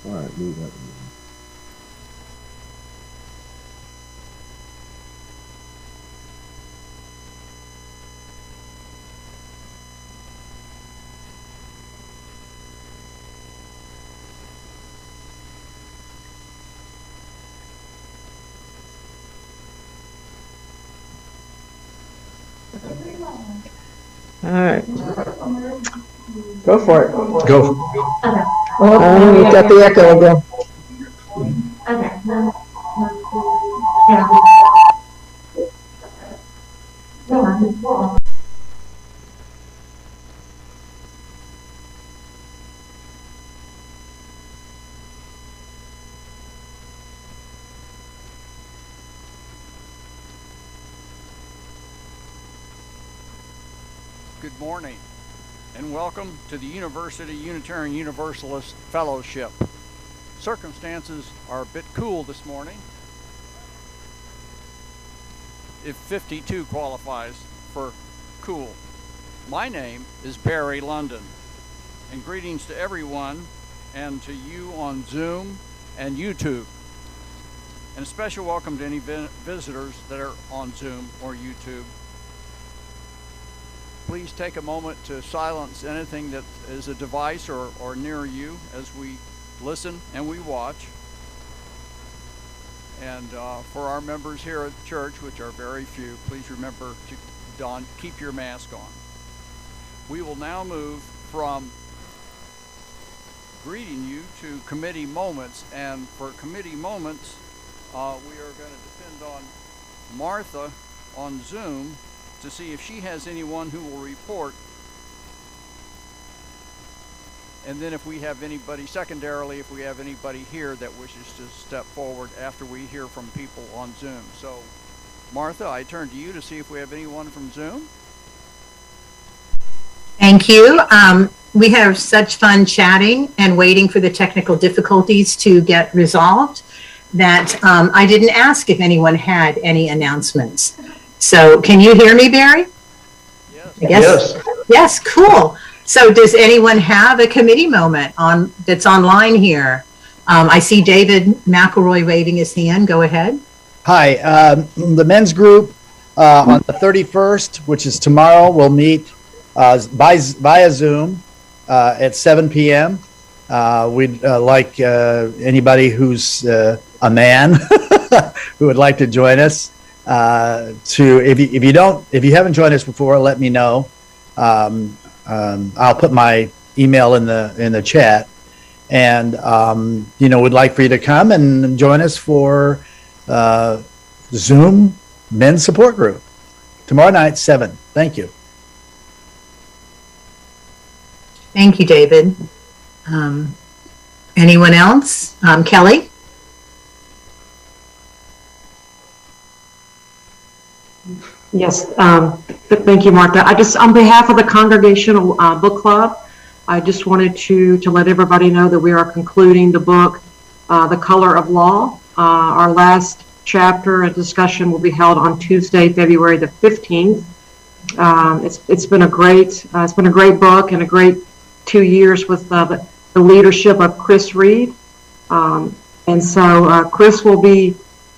All right, move that. All right. Go for it. Go. You got the echo again. Good morning, and welcome to the University Unitarian Universalist Fellowship. Circumstances are a bit cool this morning, if 52 qualifies for cool. My name is Barry London, and greetings to everyone and to you on Zoom and YouTube. And a special welcome to any visitors that are on Zoom or YouTube. Please take a moment to silence anything that is a device or near you as we listen and we watch. And for our members here at the church, which are very few, please remember to keep your mask on. We will now move from greeting you to committee moments. And for committee moments, we are going to depend on Martha on Zoom to see if she has anyone who will report. And then if we have anybody, secondarily, if we have anybody here that wishes to step forward after we hear from people on Zoom. So, Martha, I turn to you to see if we have anyone from Zoom. Thank you. We have such fun chatting and waiting for the technical difficulties to get resolved that I didn't ask if anyone had any announcements. So can you hear me, Barry? Yes. I guess. Yes, cool. So does anyone have a committee moment that's online here? I see David McElroy waving his hand. Go ahead. Hi. The men's group on the 31st, which is tomorrow, will meet via Zoom at 7 p.m. We'd like anybody who's a man who would like to join us. If you haven't joined us before, let me know. I'll put my email in the chat, and we'd like for you to come and join us for Zoom men's support group tomorrow night 7. Thank you. Thank you, David. Anyone else? Kelly? Yes, thank you, Martha. I just, on behalf of the Congregational Book Club, I just wanted to let everybody know that we are concluding the book, The Color of Law. Our last chapter and discussion will be held on Tuesday, February the 15th. It's been a great book and a great 2 years with the leadership of Chris Reed. And so Chris will be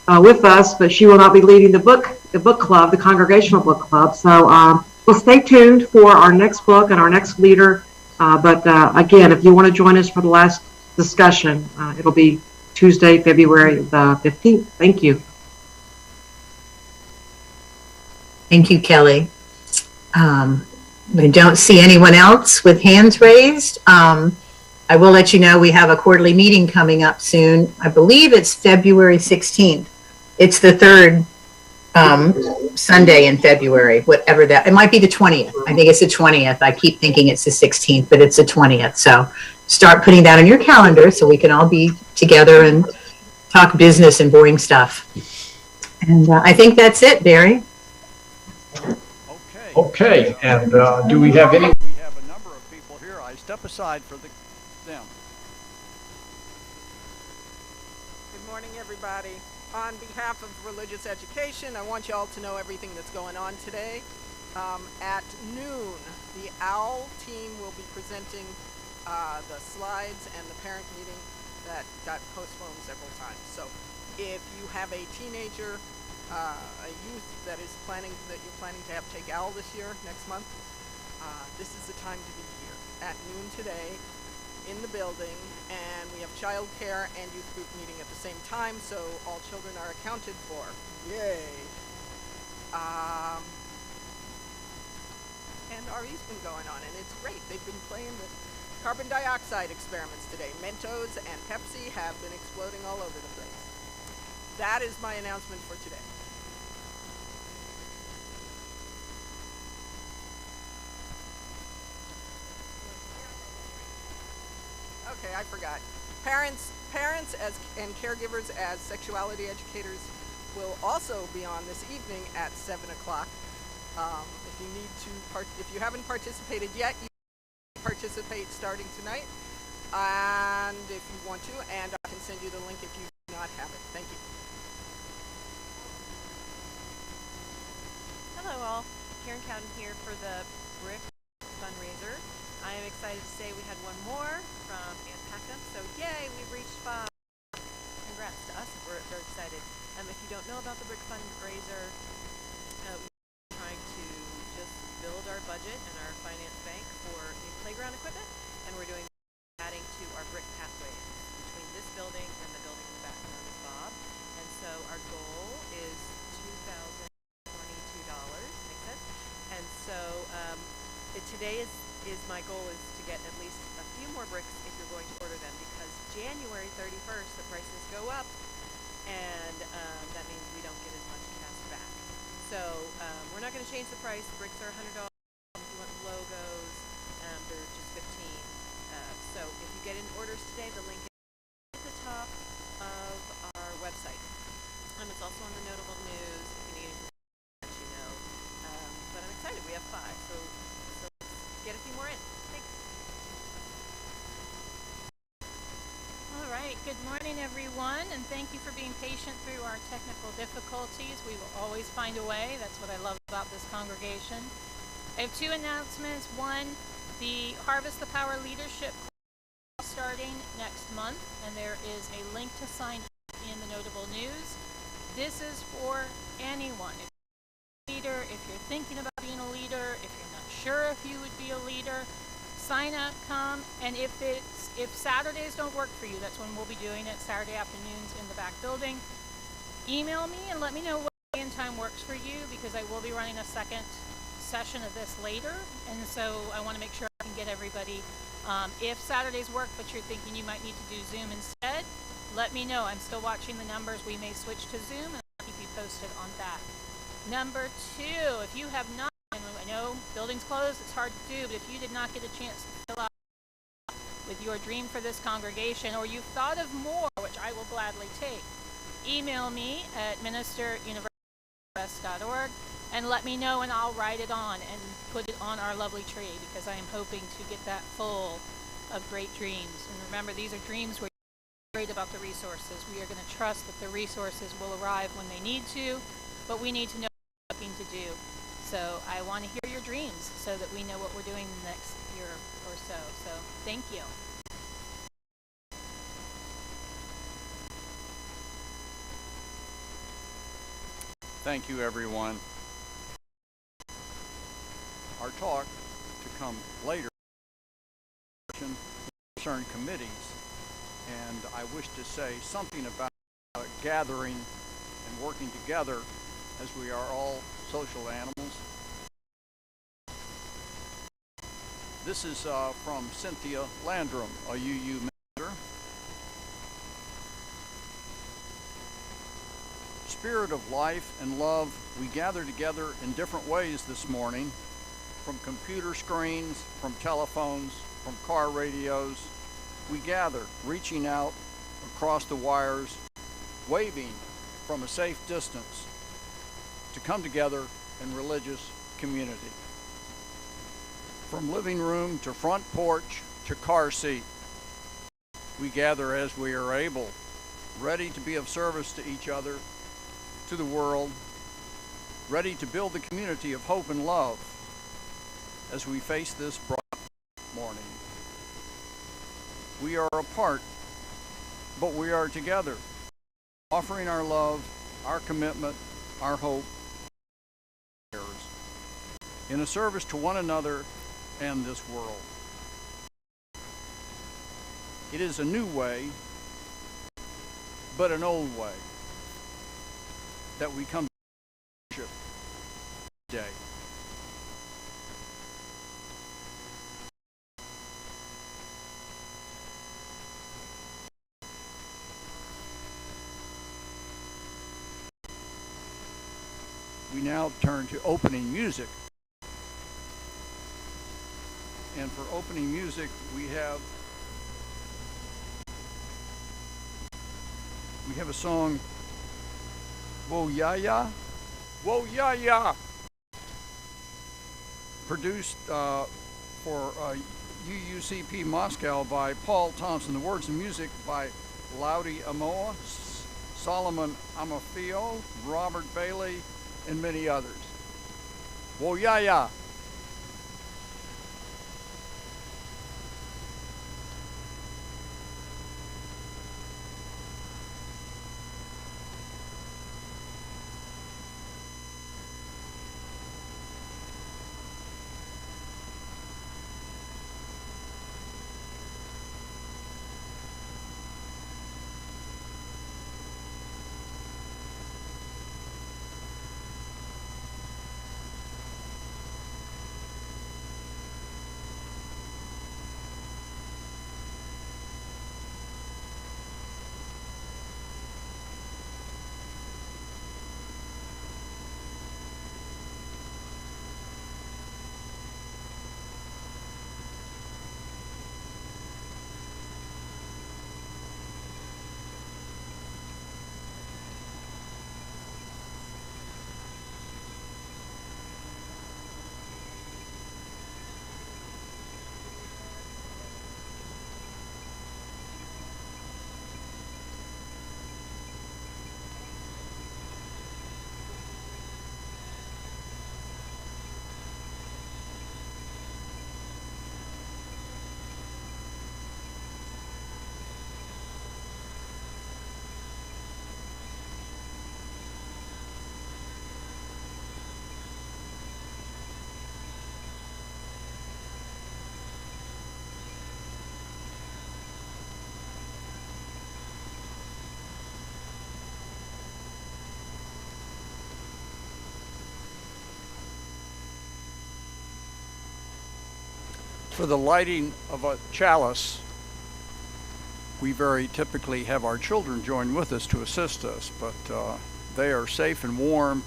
with us, but she will not be leading the book club, the Congregational Book Club. So well, stay tuned for our next book and our next leader. But again, if you want to join us for the last discussion, it'll be Tuesday, February the 15th. Thank you. Thank you, Kelly. I don't see anyone else with hands raised. I will let you know we have a quarterly meeting coming up soon. I believe it's February 16th. It's the third Sunday in February, whatever that, it might be the 20th. I think it's the 20th. I keep thinking it's the 16th, but it's the 20th. So start putting that on your calendar so we can all be together and talk business and boring stuff. And I think that's it, Barry. Okay, and do we have any? We have a number of people here. I step aside for them. Good morning, everybody. On behalf of Religious Education, I want you all to know everything that's going on today. At noon, the OWL team will be presenting the slides and the parent meeting that got postponed several times. So if you have a teenager, a youth that you're planning to have take OWL this year, next month, this is the time to be here at noon today in the building, and we have child care and youth group meeting at the same time, so all children are accounted for. Yay! And RE's been going on, and it's great. They've been playing with carbon dioxide experiments today. Mentos and Pepsi have been exploding all over the place. That is my announcement for today. Okay, I forgot. Parents and caregivers as sexuality educators will also be on this evening at 7 o'clock. If you haven't participated yet, you can participate starting tonight. And if you want to, and I can send you the link if you do not have it. Thank you. Hello all, Karen Cowden here for the BRIC fundraiser. I am excited to say we had one more from Ann Packham, so yay, we've reached 5. Congrats to us, we're very excited. If you don't know about the BRIC fundraiser, we're trying to just build our budget and our finance bank for new playground equipment, and we're doing adding to our BRIC pathways between this building and the building in the back known as Bob. And so our goal is $2,022, makes sense? And so today is my goal is to get at least a few more bricks if you're going to order them, because January 31st the prices go up, and that means we don't get as much cash back. So we're not going to change the price. The bricks are $100. If you want logos, they're just $15. So if you get in orders today, the link is at the top of our website. It's also on the notable news if you need anything to let you know. But I'm excited. We have 5. So let's get a few more in. Thanks. All right. Good morning, everyone, and thank you for being patient through our technical difficulties. We will always find a way. That's what I love about this congregation. I have 2 announcements. One, the Harvest the Power Leadership starting next month, and there is a link to sign up in the notable news. This is for anyone. If you're a leader, if you're thinking about being a leader, if you're not sure if you would be a leader, sign up, come, and if Saturdays don't work for you, that's when we'll be doing it, Saturday afternoons in the back building. Email me and let me know what day and time works for you, because I will be running a second session of this later, and so I want to make sure I can get everybody. If Saturdays work but you're thinking you might need to do Zoom instead, let me know. I'm still watching the numbers. We may switch to Zoom, and I'll keep you posted on that. Number 2, if you have not, and I know buildings closed, it's hard to do, but if you did not get a chance to fill out with your dream for this congregation, or you've thought of more, which I will gladly take, email me at ministeruniversity.org and let me know, and I'll write it on and put it on our lovely tree, because I am hoping to get that full of great dreams. And remember, these are dreams where you're worried about the resources. We are going to trust that the resources will arrive when they need to, but we need to know what we're looking to do. So I want to hear your dreams so that we know what we're doing the next year or so. So thank you. Thank you, everyone. Our talk to come later concern committees, and I wish to say something about gathering and working together, as we are all social animals. This is from Cynthia Landrum, a UU member. spirit of life and love, we gather together in different ways this morning, from computer screens, from telephones, from car radios. We gather, reaching out across the wires, waving from a safe distance to come together in religious community. From living room to front porch to car seat, we gather as we are able, ready to be of service to each other, to the world, ready to build the community of hope and love as we face this bright morning. We are apart, but we are together, offering our love, our commitment, our hope, in a service to one another and this world. It is a new way, but an old way, that we come to worship today. We now turn to opening music. And for opening music, we have a song, Whoa Ya Ya, Whoa Ya Ya, produced for UUCP Moscow by Paul Thompson. The words and music by Laudi Amoa, Solomon Amafio, Robert Bailey, and many others. Whoa Ya Ya. For the lighting of a chalice, we very typically have our children join with us to assist us, but they are safe and warm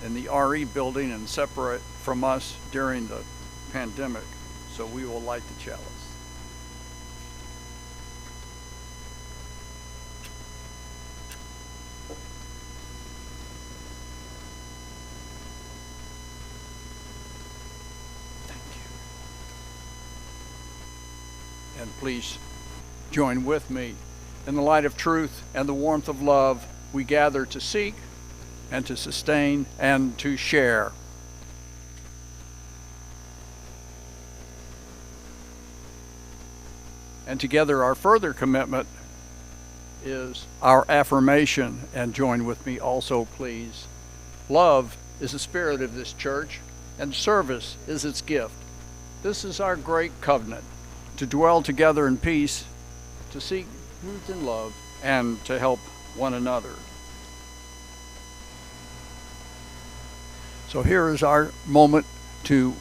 in the RE building and separate from us during the pandemic, so we will light the chalice. And please join with me. In the light of truth and the warmth of love, we gather to seek and to sustain and to share. And together our further commitment is our affirmation, and join with me also, please. Love is the spirit of this church, and service is its gift. This is our great covenant, to dwell together in peace, to seek truth and love, and to help one another. So here is our moment to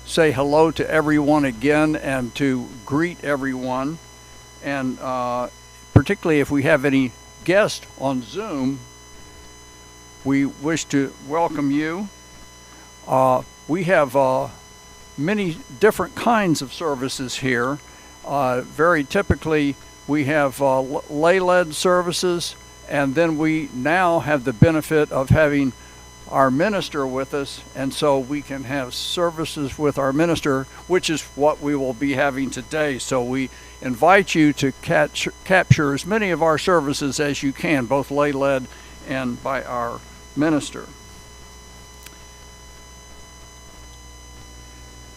say hello to everyone again and to greet everyone. And particularly if we have any guests on Zoom, we wish to welcome you. We have many different kinds of services here. Very typically, we have lay-led services, and then we now have the benefit of having our minister with us, and so we can have services with our minister, which is what we will be having today. So we invite you to capture as many of our services as you can, both lay-led and by our minister.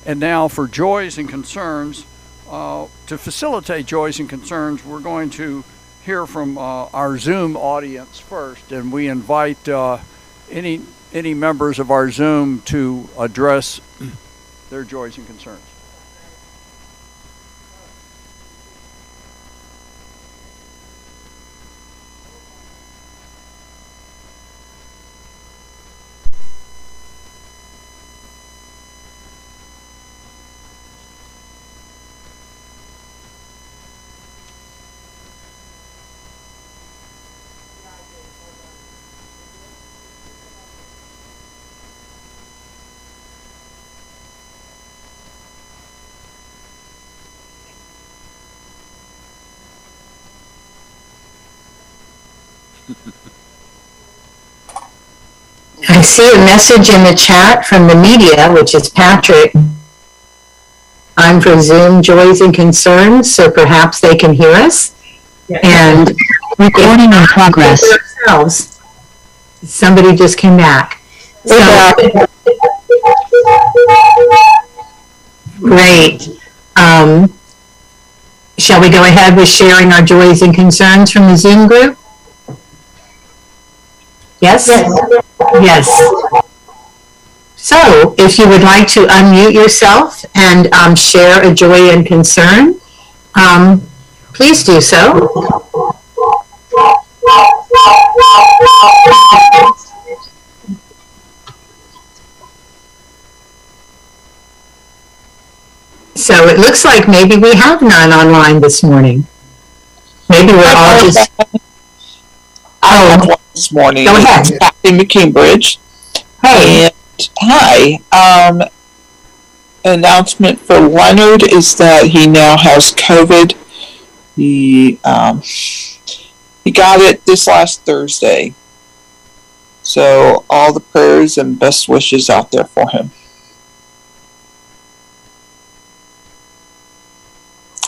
And now for joys and concerns. To facilitate joys and concerns, we're going to hear from our Zoom audience first, and we invite any members of our Zoom to address their joys and concerns. I see a message in the chat from the media, which is Patrick. I'm for Zoom joys and concerns, so perhaps they can hear us. And recording in progress. Somebody just came back. So, great. Shall we go ahead with sharing our joys and concerns from the Zoom group? Yes? Yes. So, if you would like to unmute yourself and share a joy and concern, please do so. So it looks like maybe we have none online this morning. Maybe we're all just... I have one this morning. Go ahead. It's Kathy McKeebridge. Hey. And hi. Announcement for Leonard is that he now has COVID. He got it this last Thursday. So all the prayers and best wishes out there for him.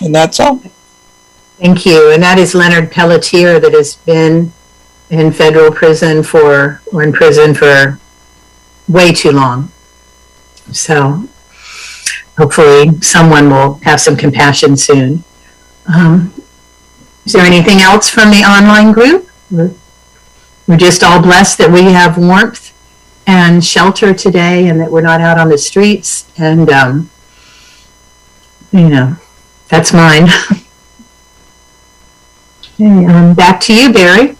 And that's all. Thank you. And that is Leonard Pelletier, that has been in federal prison or in prison for way too long. So hopefully someone will have some compassion soon. Is there anything else from the online group? We're just all blessed that we have warmth and shelter today, and that we're not out on the streets. And, you know, that's mine. Okay, back to you, Barry.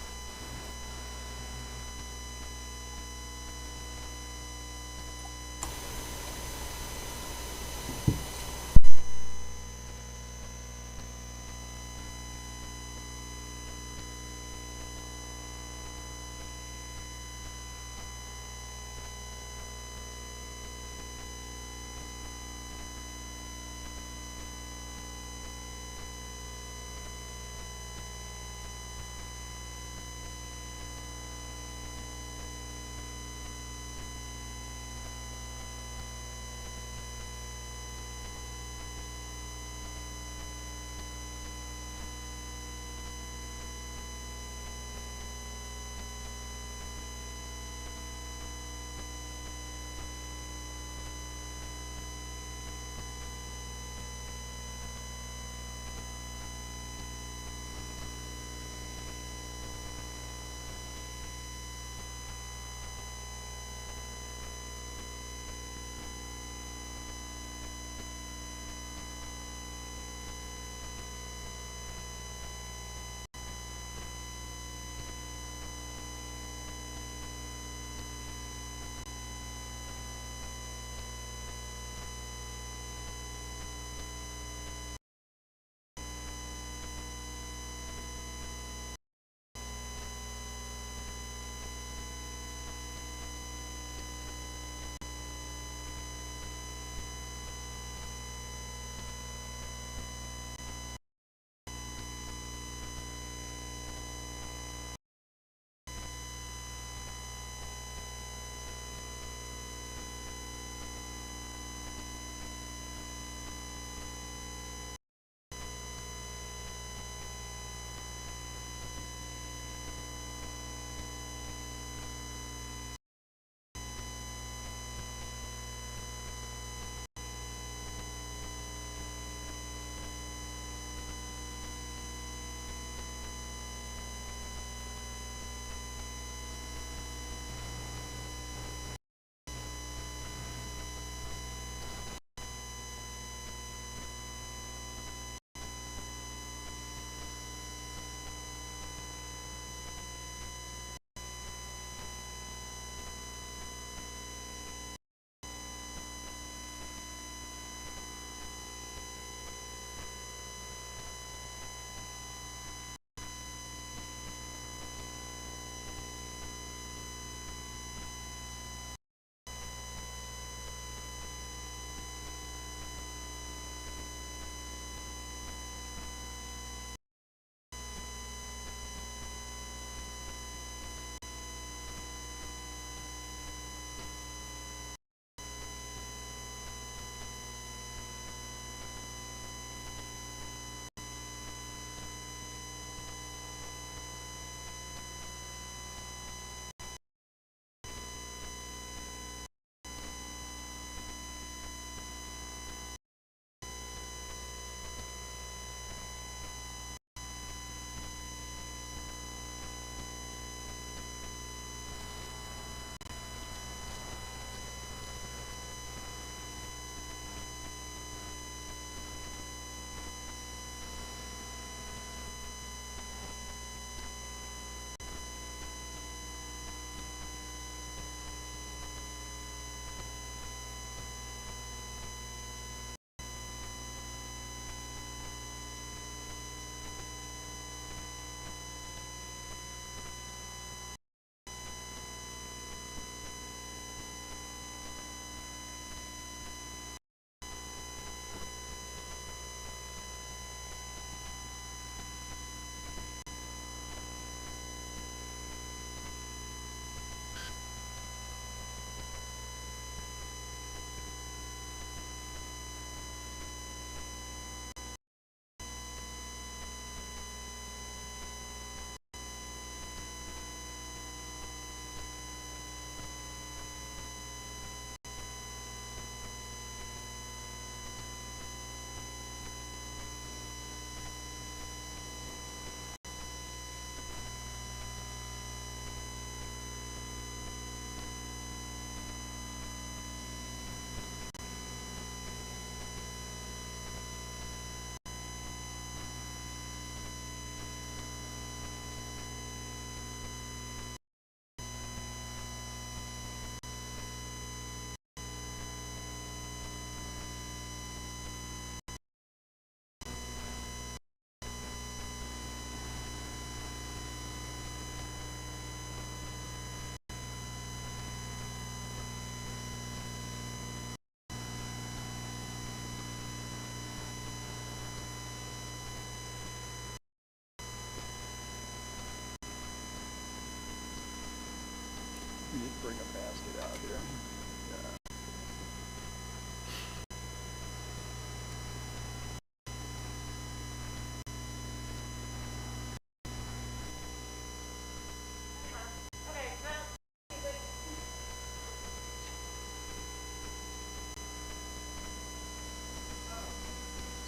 We need to bring a basket out here.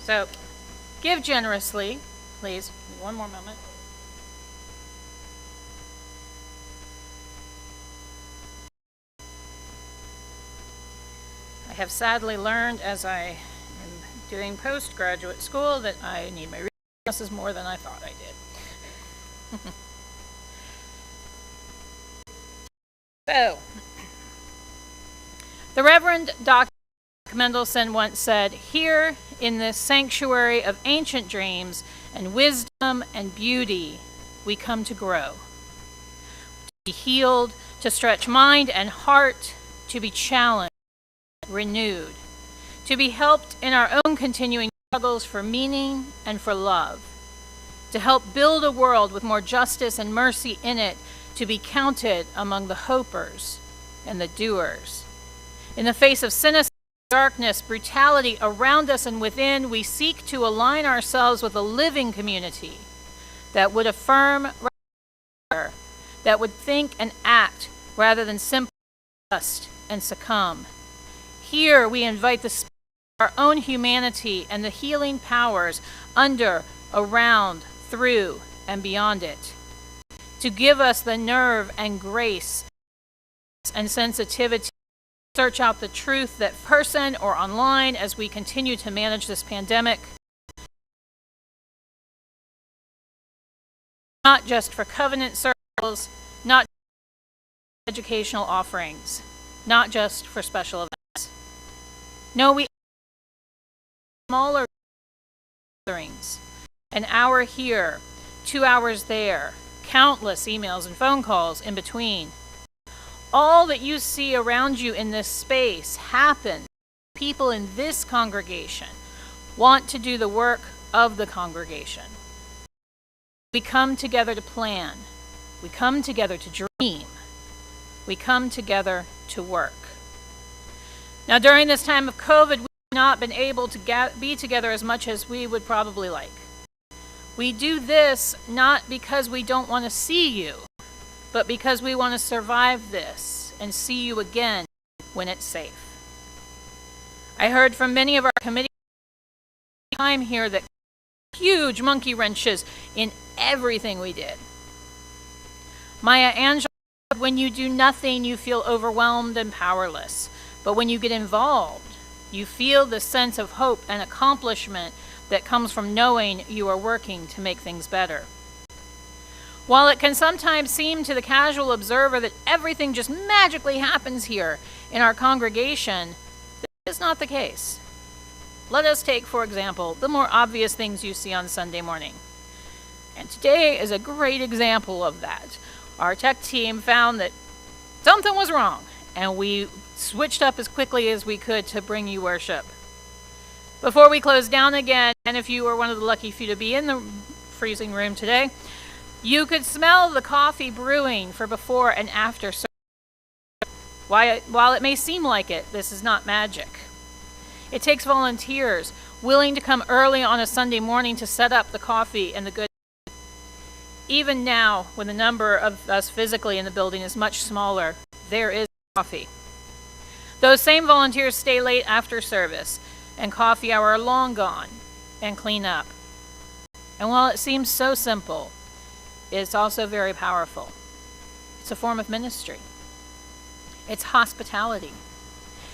So, give generously, please. One more moment. I have sadly learned as I am doing postgraduate school that I need my resources more than I thought I did. So, the Reverend Dr. Mendelsohn once said, "Here in this sanctuary of ancient dreams and wisdom and beauty, we come to grow, to be healed, to stretch mind and heart, to be challenged, renewed, to be helped in our own continuing struggles for meaning and for love, to help build a world with more justice and mercy in it, to be counted among the hopers and the doers. In the face of cynicism, darkness, brutality around us and within, we seek to align ourselves with a living community that would affirm, that would think and act rather than simply trust and succumb. Here we invite the spirit of our own humanity and the healing powers under, around, through, and beyond it, to give us the nerve and grace and sensitivity search out the truth that person or online as we continue to manage this pandemic. Not just for covenant circles, not just for educational offerings, not just for special events. No, we smaller gatherings, an hour here, 2 hours there, countless emails and phone calls in between. All that you see around you in this space happens. People in this congregation want to do the work of the congregation. We come together to plan. We come together to dream. We come together to work. Now, during this time of COVID, we've not been able to be together as much as we would probably like. We do this not because we don't want to see you, but because we want to survive this and see you again when it's safe. I heard from many of our committee time here that huge monkey wrenches in everything we did. Maya Angelou said, when you do nothing, you feel overwhelmed and powerless. But when you get involved, you feel the sense of hope and accomplishment that comes from knowing you are working to make things better. While it can sometimes seem to the casual observer that everything just magically happens here in our congregation, this is not the case. Let us take, for example, the more obvious things you see on Sunday morning. And today is a great example of that. Our tech team found that something was wrong, and we switched up as quickly as we could to bring you worship. Before we close down again, and if you were one of the lucky few to be in the freezing room today, you could smell the coffee brewing for before and after service. While it may seem like it, this is not magic. It takes volunteers willing to come early on a Sunday morning to set up the coffee and the good. Even now, when the number of us physically in the building is much smaller, there is coffee. Those same volunteers stay late after service, and coffee hour are long gone, and clean up. And while it seems so simple, it's also very powerful. It's a form of ministry. It's hospitality.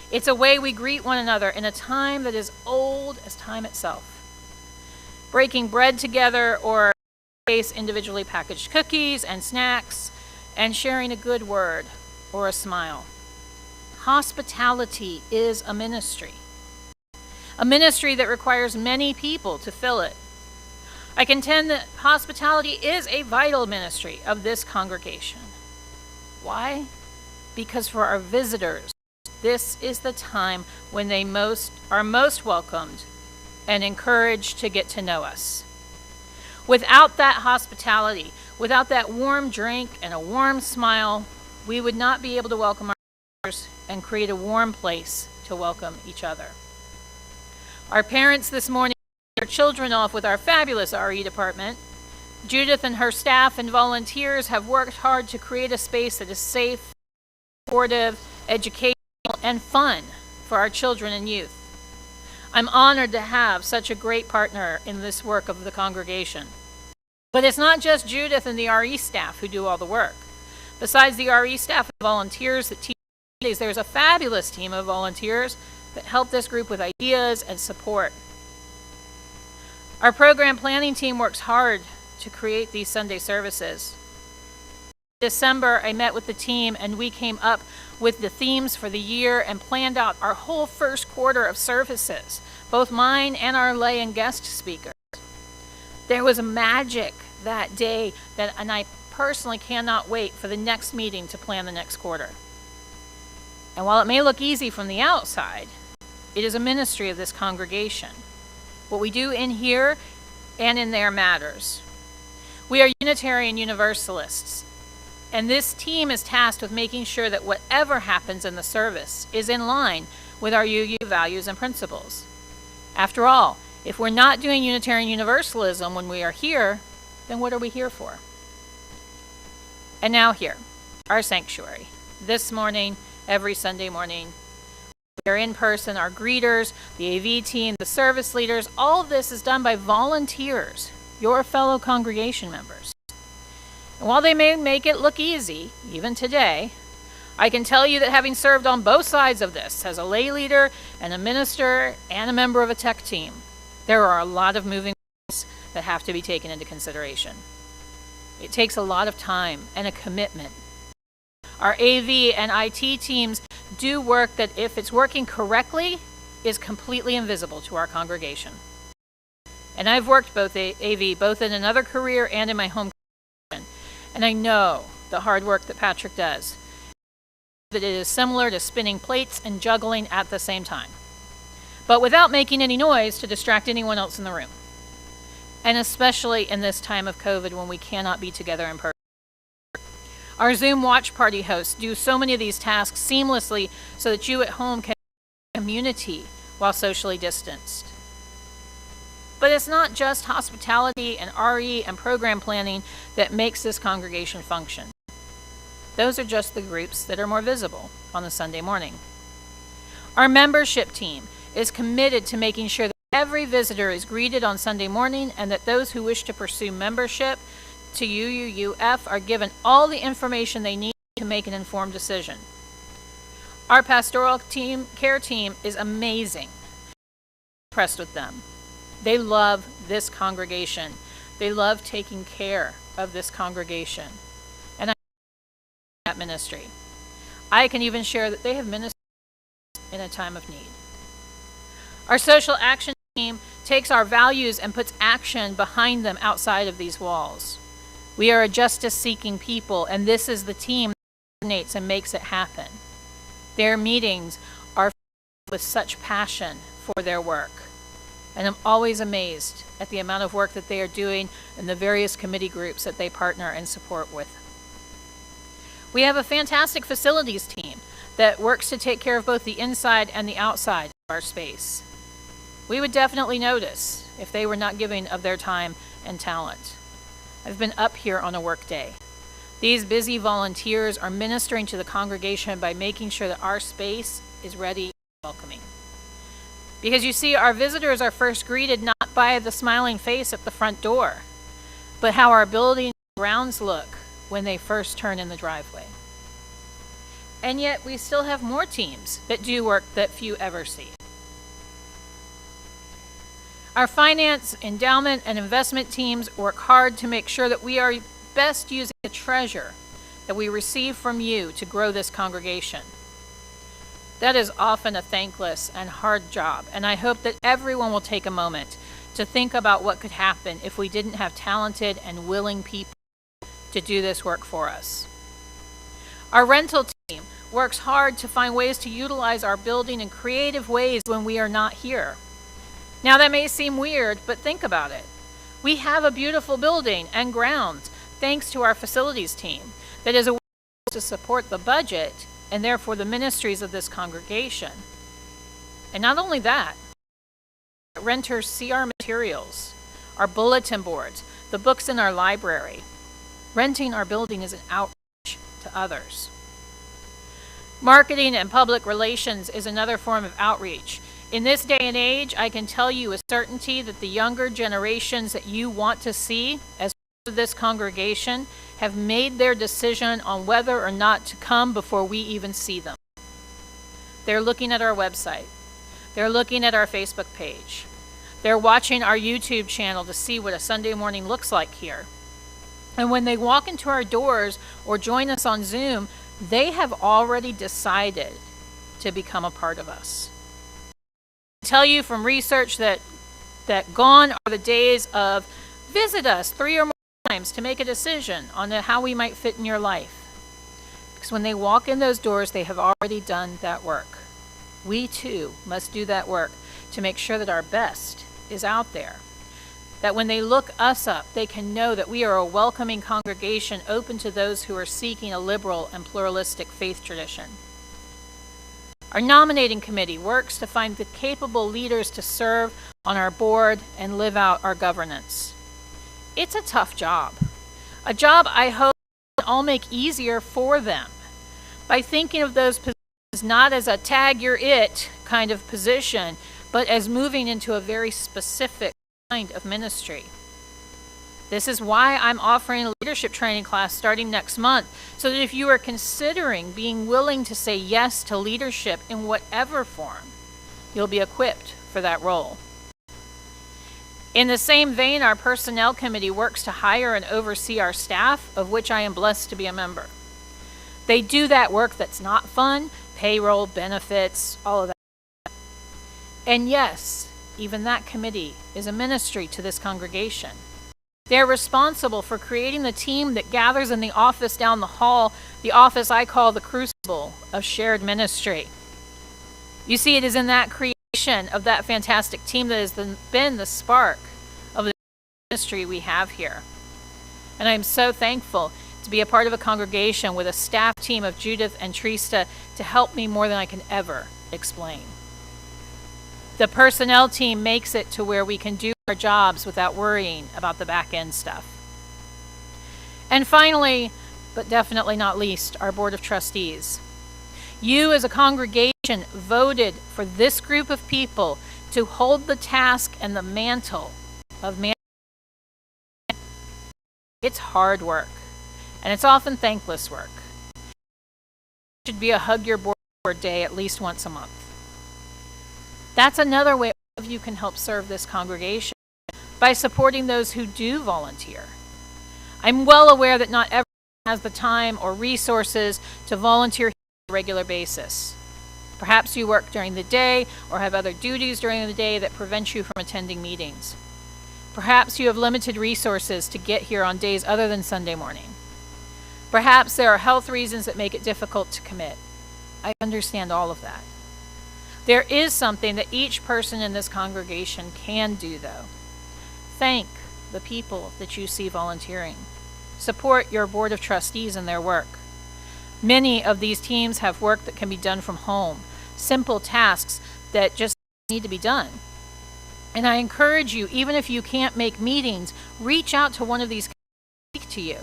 It's a way we greet one another in a time that is old as time itself. Breaking bread together or individually packaged cookies and snacks and sharing a good word or a smile. Hospitality is a ministry that requires many people to fill it. I contend that hospitality is a vital ministry of this congregation. Why? Because for our visitors, this is the time when they are most welcomed and encouraged to get to know us. Without that hospitality, without that warm drink and a warm smile, we would not be able to welcome our visitors and create a warm place to welcome each other. Our parents this morning dropped their children off with our fabulous RE department. Judith and her staff and volunteers have worked hard to create a space that is safe, supportive, educational, and fun for our children and youth. I'm honored to have such a great partner in this work of the congregation. But it's not just Judith and the RE staff who do all the work. Besides the RE staff and volunteers that teach Sundays, there's a fabulous team of volunteers that help this group with ideas and support. Our program planning team works hard to create these Sunday services. In December, I met with the team and we came up with the themes for the year and planned out our whole first quarter of services, both mine and our lay and guest speakers. There was a magic that day and I personally cannot wait for the next meeting to plan the next quarter. And while it may look easy from the outside, it is a ministry of this congregation. What we do in here and in there matters. We are Unitarian Universalists, and this team is tasked with making sure that whatever happens in the service is in line with our UU values and principles. After all, if we're not doing Unitarian Universalism when we are here, then what are we here for? And now here, our sanctuary. This morning, every Sunday morning, we are in person, our greeters, the AV team, the service leaders, all of this is done by volunteers, your fellow congregation members. And while they may make it look easy, even today, I can tell you that having served on both sides of this, as a lay leader and a minister and a member of a tech team, there are a lot of moving parts that have to be taken into consideration. It takes a lot of time and a commitment. Our AV and IT teams do work that, if it's working correctly, is completely invisible to our congregation. And I've worked both AV, both in another career and in my home congregation, and I know the hard work that Patrick does, that it is similar to spinning plates and juggling at the same time, but without making any noise to distract anyone else in the room. And especially in this time of COVID when we cannot be together in person. Our Zoom watch party hosts do so many of these tasks seamlessly so that you at home can community while socially distanced. But it's not just hospitality and RE and program planning that makes this congregation function. Those are just the groups that are more visible on a Sunday morning. Our membership team is committed to making sure that every visitor is greeted on Sunday morning and that those who wish to pursue membership to UUUF are given all the information they need to make an informed decision. Our pastoral team, care team is amazing. I'm impressed with them. They love this congregation. They love taking care of this congregation. And I that ministry. I can even share that they have ministered in a time of need. Our social action team takes our values and puts action behind them outside of these walls. We are a justice-seeking people, and this is the team that coordinates and makes it happen. Their meetings are filled with such passion for their work, and I'm always amazed at the amount of work that they are doing and the various committee groups that they partner and support with. We have a fantastic facilities team that works to take care of both the inside and the outside of our space. We would definitely notice if they were not giving of their time and talent. I've been up here on a work day. These busy volunteers are ministering to the congregation by making sure that our space is ready and welcoming. Because you see, our visitors are first greeted not by the smiling face at the front door, but how our building and grounds look when they first turn in the driveway. And yet we still have more teams that do work that few ever see. Our finance, endowment, and investment teams work hard to make sure that we are best using the treasure that we receive from you to grow this congregation. That is often a thankless and hard job, and I hope that everyone will take a moment to think about what could happen if we didn't have talented and willing people to do this work for us. Our rental team works hard to find ways to utilize our building in creative ways when we are not here. Now that may seem weird, but think about it. We have a beautiful building and grounds thanks to our facilities team that is a way to support the budget and therefore the ministries of this congregation. And not only that, renters see our materials, our bulletin boards, the books in our library. Renting our building is an outreach to others. Marketing and public relations is another form of outreach. In this day and age, I can tell you with certainty that the younger generations that you want to see as part of this congregation have made their decision on whether or not to come before we even see them. They're looking at our website. They're looking at our Facebook page. They're watching our YouTube channel to see what a Sunday morning looks like here. And when they walk into our doors or join us on Zoom, they have already decided to become a part of us. I tell you from research that gone are the days of visit us 3 or more times to make a decision on how we might fit in your life. Because when they walk in those doors, they have already done that work. We too must do that work to make sure that our best is out there. That when they look us up, they can know that we are a welcoming congregation open to those who are seeking a liberal and pluralistic faith tradition. Our nominating committee works to find the capable leaders to serve on our board and live out our governance. It's a tough job. A job I hope I'll make easier for them by thinking of those positions not as a tag you're it kind of position, but as moving into a very specific kind of ministry. This is why I'm offering a leadership training class starting next month, so that if you are considering being willing to say yes to leadership in whatever form, you'll be equipped for that role. In the same vein, our personnel committee works to hire and oversee our staff, of which I am blessed to be a member. They do that work that's not fun, payroll, benefits, all of that. And yes, even that committee is a ministry to this congregation. They're responsible for creating the team that gathers in the office down the hall, the office I call the Crucible of shared ministry. You see, it is in that creation of that fantastic team that has been the spark of the ministry we have here. And I'm so thankful to be a part of a congregation with a staff team of Judith and Trista to help me more than I can ever explain. The personnel team makes it to where we can do our jobs without worrying about the back end stuff. And finally, but definitely not least, our Board of Trustees. You as a congregation voted for this group of people to hold the task and the mantle of management. It's hard work, and it's often thankless work. It should be a hug your board day at least once a month. That's another way you can help serve this congregation, by supporting those who do volunteer. I'm well aware that not everyone has the time or resources to volunteer on a regular basis. Perhaps you work during the day or have other duties during the day that prevent you from attending meetings. Perhaps you have limited resources to get here on days other than Sunday morning. Perhaps there are health reasons that make it difficult to commit. I understand all of that. There is something that each person in this congregation can do, though. Thank the people that you see volunteering. Support your Board of Trustees in their work. Many of these teams have work that can be done from home, simple tasks that just need to be done. And I encourage you, even if you can't make meetings, reach out to one of these to speak to you.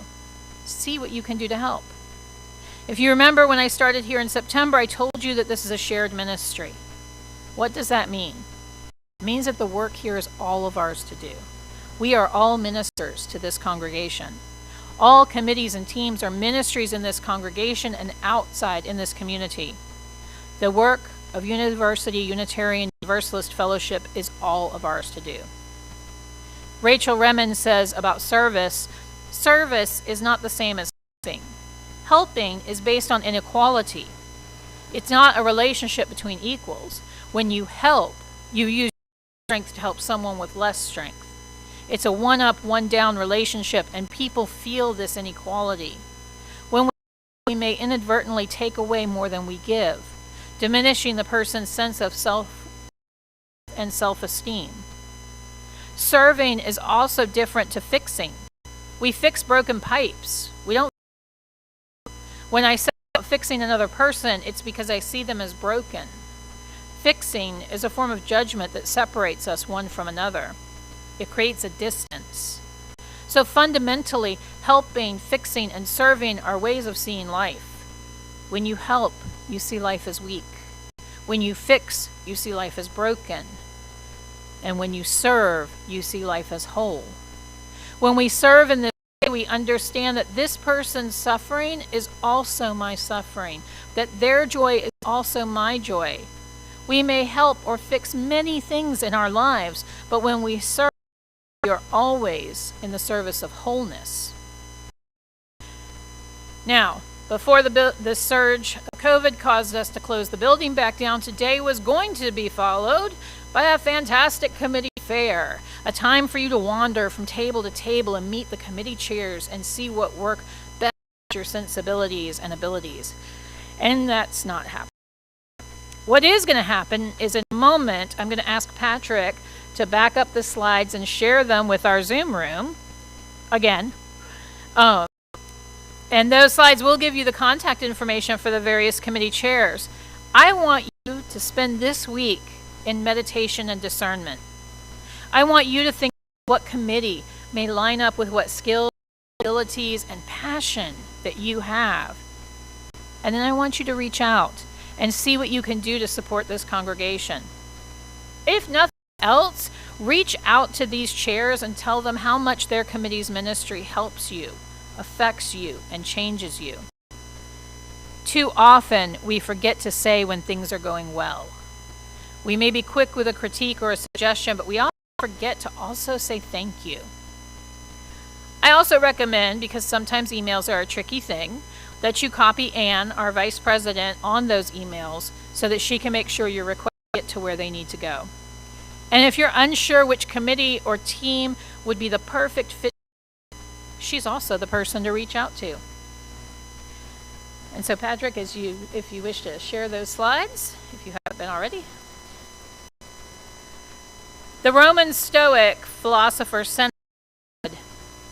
See what you can do to help. If you remember when I started here in September, I told you that this is a shared ministry. What does that mean? It means that the work here is all of ours to do. We are all ministers to this congregation. All committees and teams are ministries in this congregation and outside in this community. The work of University Unitarian Universalist Fellowship is all of ours to do. Rachel Remen says about service is not the same as helping. Helping is based on inequality. It's not a relationship between equals. When you help, you use strength to help someone with less strength. It's a one-up, one-down relationship, and people feel this inequality. When we may inadvertently take away more than we give, diminishing the person's sense of self and self-esteem. Serving is also different to fixing. We fix broken pipes. When I say about fixing another person, it's because I see them as broken. Fixing is a form of judgment that separates us one from another. It creates a distance. So fundamentally, helping, fixing, and serving are ways of seeing life. When you help, you see life as weak. When you fix, you see life as broken. And when you serve, you see life as whole. When we serve in this way, we understand that this person's suffering is also my suffering, that their joy is also my joy. We may help or fix many things in our lives, but when we serve, we are always in the service of wholeness. Now, before the surge of COVID caused us to close the building back down, today was going to be followed by a fantastic committee fair, a time for you to wander from table to table and meet the committee chairs and see what work best with your sensibilities and abilities. And that's not happening. What is going to happen is in a moment, I'm going to ask Patrick to back up the slides and share them with our Zoom room again. And those slides will give you the contact information for the various committee chairs. I want you to spend this week in meditation and discernment. I want you to think what committee may line up with what skills, abilities, and passion that you have. And then I want you to reach out and see what you can do to support this congregation. If nothing else, reach out to these chairs and tell them how much their committee's ministry helps you, affects you, and changes you. Too often, we forget to say when things are going well. We may be quick with a critique or a suggestion, but we often forget to also say thank you. I also recommend, because sometimes emails are a tricky thing, that you copy Ann, our vice president, on those emails so that she can make sure your requests get to where they need to go. And if you're unsure which committee or team would be the perfect fit, she's also the person to reach out to. And so Patrick, if you wish to share those slides, if you haven't been already. The Roman Stoic philosopher said,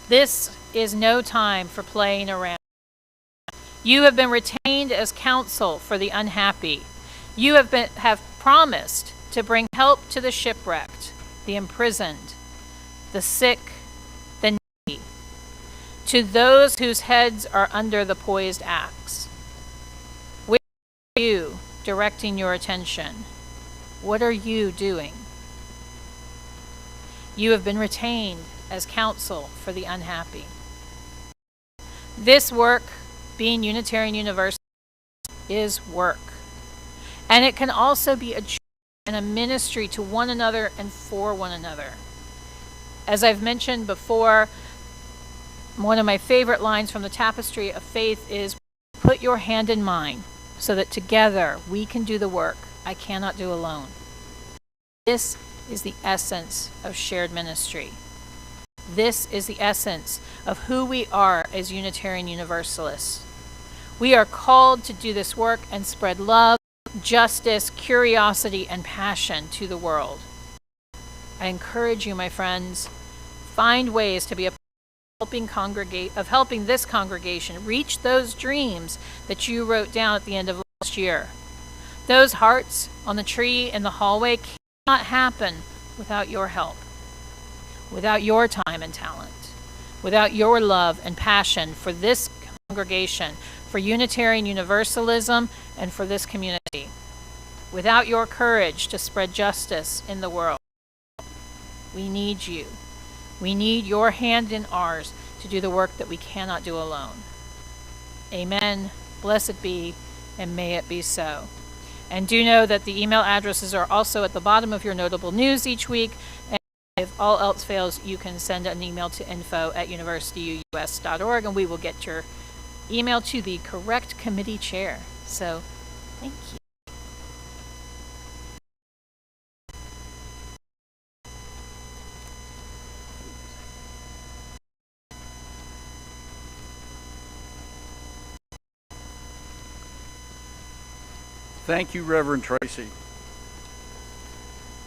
"This is no time for playing around. You have been retained as counsel for the unhappy. You have promised to bring help to the shipwrecked, the imprisoned, the sick, the needy, to those whose heads are under the poised axe. Where are you directing your attention? What are you doing? You have been retained as counsel for the unhappy." This work, being Unitarian Universalist, is work. And it can also be a joy and a ministry to one another and for one another. As I've mentioned before, one of my favorite lines from the Tapestry of Faith is, "Put your hand in mine so that together we can do the work I cannot do alone." This is the essence of shared ministry. This is the essence of who we are as Unitarian Universalists. We are called to do this work and spread love, justice, curiosity, and passion to the world. I encourage you, my friends, find ways to be a part of helping this congregation reach those dreams that you wrote down at the end of last year. Those hearts on the tree in the hallway cannot happen without your help, without your time and talent, without your love and passion for this congregation, for Unitarian Universalism, and for this community, without your courage to spread justice in the world. We need you. We need your hand in ours to do the work that we cannot do alone. Amen. Blessed be, and may it be so. And do know that the email addresses are also at the bottom of your notable news each week. And if all else fails, you can send an email to info@universityus.org, and we will get your email to the correct committee chair. So, thank you. Thank you, Reverend Tracie.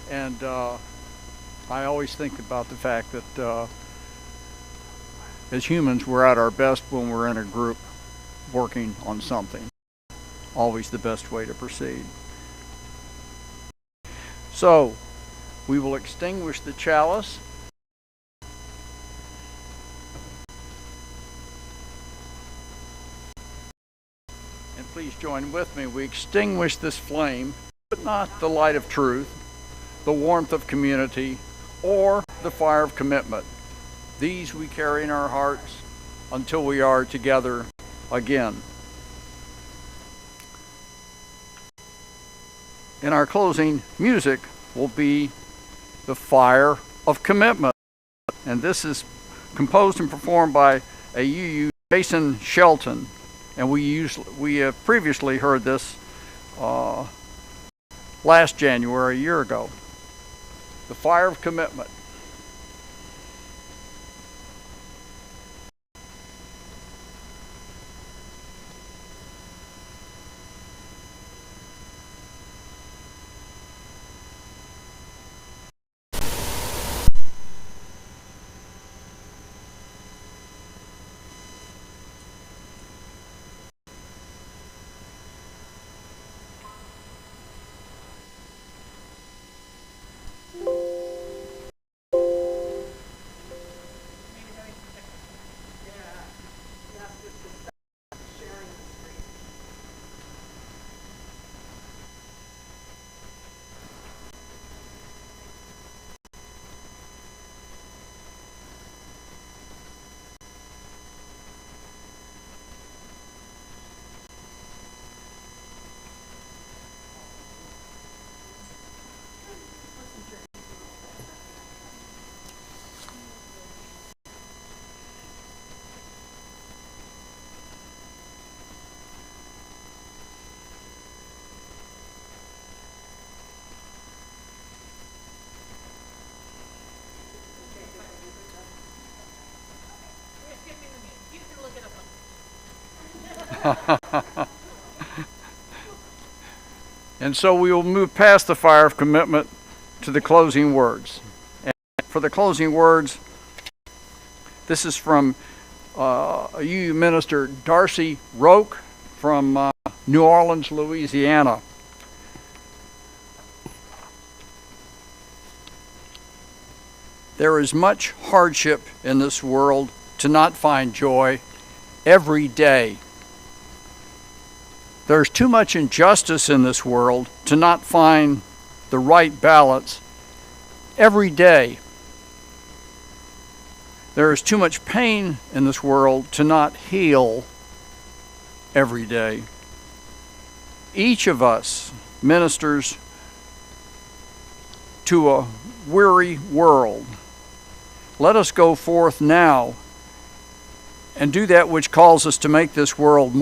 And I always think about the fact that as humans, we're at our best when we're in a group. working on something. Always the best way to proceed. So, we will extinguish the chalice. And please join with me. We extinguish this flame, but not the light of truth, the warmth of community, or the fire of commitment. These we carry in our hearts until we are together again. In our closing, music will be the fire of commitment. And this is composed and performed by a UU Jason Shelton. And we have previously heard this last January, a year ago. The fire of commitment. And so we will move past the fire of commitment to the closing words. And for the closing words, this is from a UU minister, Darcy Roque from New Orleans, Louisiana. There is much hardship in this world to not find joy every day. There's too much injustice in this world to not find the right balance every day. There is too much pain in this world to not heal every day. Each of us ministers to a weary world. Let us go forth now and do that which calls us to make this world more